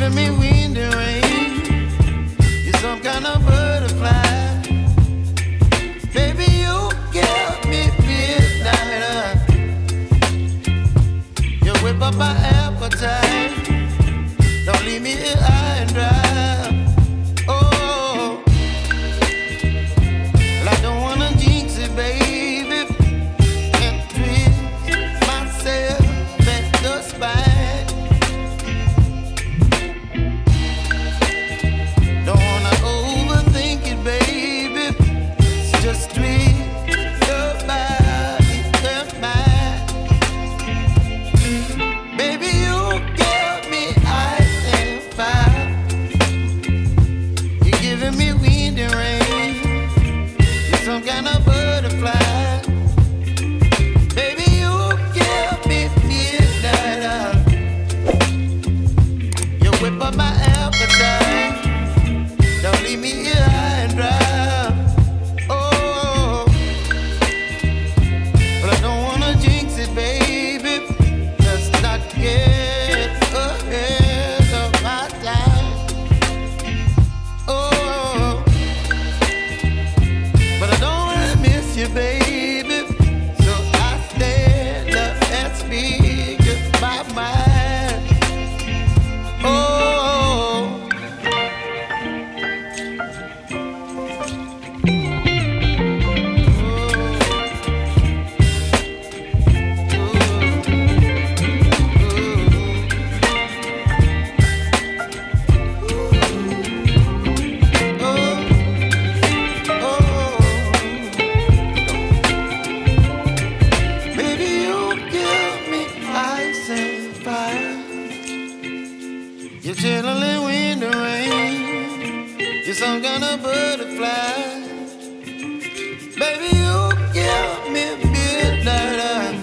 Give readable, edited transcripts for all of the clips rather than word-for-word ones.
giving me wind and rain. You're some kind of butterfly. Baby, you give me midnight. You whip up my appetite. Don't leave me here high and dry. Oh, well, I don't wanna jinx it, baby, and twist myself at the spine. Don't wanna overthink it, baby. It's just twist your body and mine. Baby, you give me ice and fire. You're giving me wind and rain. You're some kind of butterfly. Baby, you give me midnight. You whip up my appetite. Don't leave me here high and dry. Oh, but I don't wanna jinx it, baby. Let's not get ahead of my time. Oh, but I don't wanna miss you, baby. So I stand up and speak my mind. Oh. Baby, you give me ice and fire. You're chilling wind and rain. You're some kind of butterfly. Baby, you give me midnight.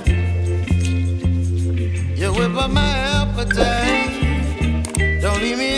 You whip up my appetite. Don't leave me